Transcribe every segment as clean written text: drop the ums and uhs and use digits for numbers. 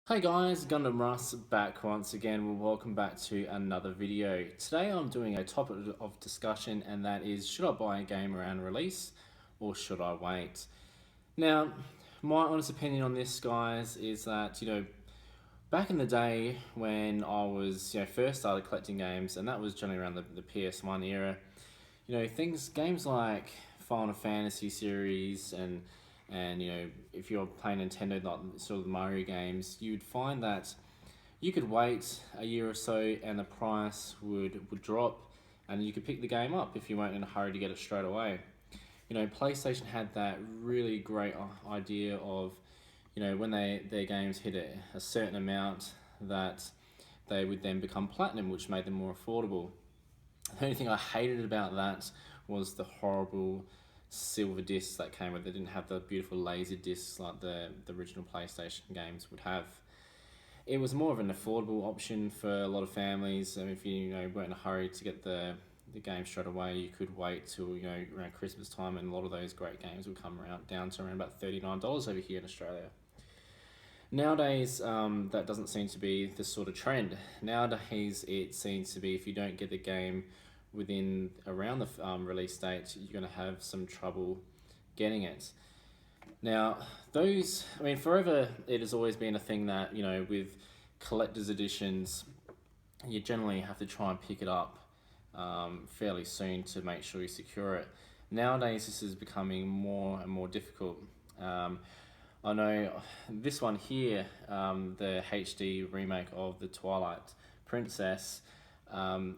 Hey guys, Gundamruss back once again. Well, welcome back to another video. Today I'm doing a topic of discussion, and that is, should I buy a game around release or should I wait? Now, my honest opinion on this, guys, is that, back in the day when I was, first started collecting games, and that was generally around the PS1 era, games like Final Fantasy series and if you're playing Nintendo, like sort of the Mario games, you'd find that you could wait a year or so and the price would drop, and you could pick the game up if you weren't in a hurry to get it straight away. PlayStation had that really great idea of, when their games hit a certain amount, that they would then become platinum, which made them more affordable. The only thing I hated about that was the horrible silver discs that came with it. They didn't have the beautiful laser discs like the original PlayStation games would have. It was more of an affordable option for a lot of families. I mean, if you weren't in a hurry to get the game straight away, you could wait till around Christmas time, and a lot of those great games would come around down to around about $39 over here in Australia. Nowadays, that doesn't seem to be the sort of trend. Nowadays, it seems to be, if you don't get the game within around the release date, you're going to have some trouble getting it. Now, forever it has always been a thing that, with collector's editions, you generally have to try and pick it up fairly soon to make sure you secure it. Nowadays, this is becoming more and more difficult. I know this one here, the HD remake of the Twilight Princess,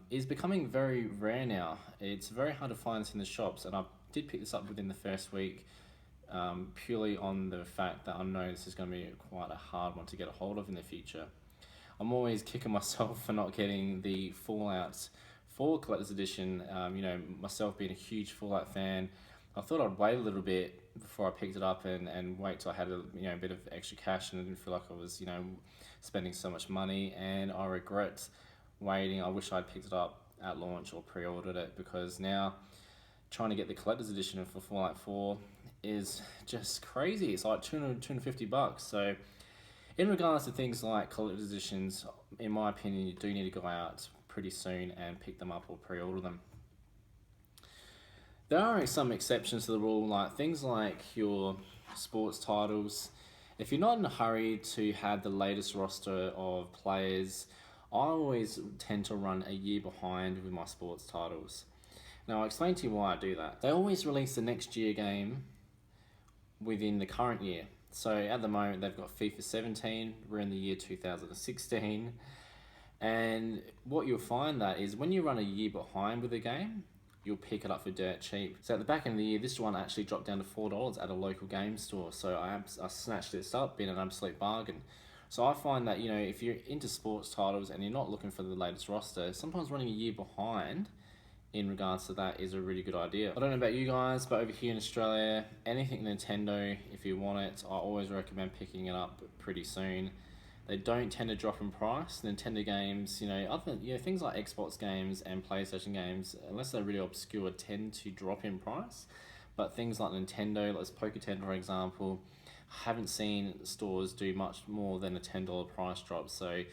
is becoming very rare now. It's very hard to find this in the shops, and I did pick this up within the first week, purely on the fact that I know this is going to be quite a hard one to get a hold of in the future. I'm always kicking myself for not getting the Fallout 4 Collector's Edition. Myself being a huge Fallout fan, I thought I'd wait a little bit before I picked it up and wait till I had a bit of extra cash, and I didn't feel like I was spending so much money, and I regret waiting. I wish I'd picked it up at launch or pre-ordered it, because now trying to get the collector's edition for Fallout 4 is just crazy. It's like $250. So in regards to things like collector's editions, in my opinion, you do need to go out pretty soon and pick them up or pre-order them. There are some exceptions to the rule, like things like your sports titles. If you're not in a hurry to have the latest roster of players, I always tend to run a year behind with my sports titles. Now, I'll explain to you why I do that. They always release the next year game within the current year. So at the moment, they've got FIFA 17, we're in the year 2016. And what you'll find that is when you run a year behind with a game, you'll pick it up for dirt cheap. So at the back end of the year, this one actually dropped down to $4 at a local game store. So I snatched this up, being an absolute bargain. So I find that, if you're into sports titles and you're not looking for the latest roster, sometimes running a year behind in regards to that is a really good idea. I don't know about you guys, but over here in Australia, anything Nintendo, if you want it, I always recommend picking it up pretty soon. They don't tend to drop in price. Nintendo games, things like Xbox games and PlayStation games, unless they're really obscure, tend to drop in price. But things like Nintendo, like Pokétend for example, haven't seen stores do much more than a $10 price drop. So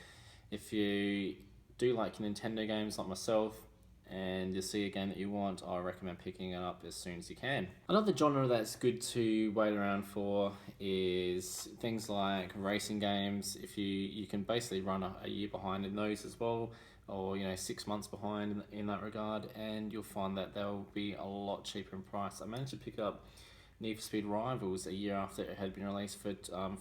if you do like Nintendo games like myself, and you see a game that you want, I recommend picking it up as soon as you can. Another genre that's good to wait around for is things like racing games. If you can basically run a year behind in those as well, or 6 months behind in that regard, and you'll find that they'll be a lot cheaper in price. I managed to pick up Need for Speed Rivals a year after it had been released for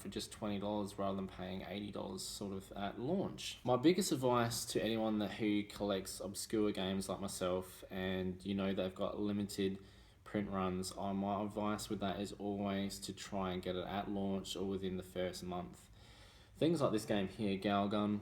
just $20 rather than paying $80 sort of at launch. My biggest advice to anyone who collects obscure games like myself, and they've got limited print runs, my advice with that is always to try and get it at launch or within the first month. Things like this game here, Galgun,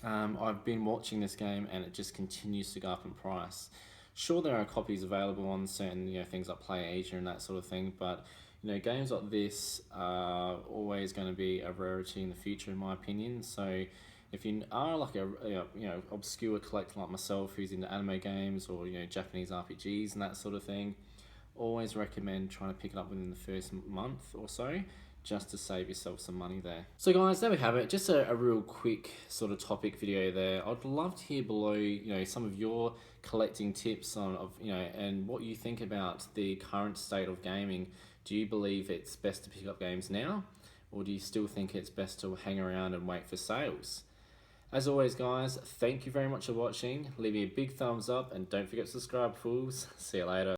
I've been watching this game and it just continues to go up in price. Sure, there are copies available on certain things like PlayAsia and that sort of thing, but games like this are always going to be a rarity in the future, in my opinion. So if you are like a obscure collector like myself who's into anime games or Japanese RPGs and that sort of thing, always recommend trying to pick it up within the first month or so, just to save yourself some money there. So guys, there we have it. Just a real quick sort of topic video there. I'd love to hear below, some of your collecting tips and what you think about the current state of gaming. Do you believe it's best to pick up games now, or do you still think it's best to hang around and wait for sales? As always guys, thank you very much for watching. Leave me a big thumbs up and don't forget to subscribe, fools. See you later.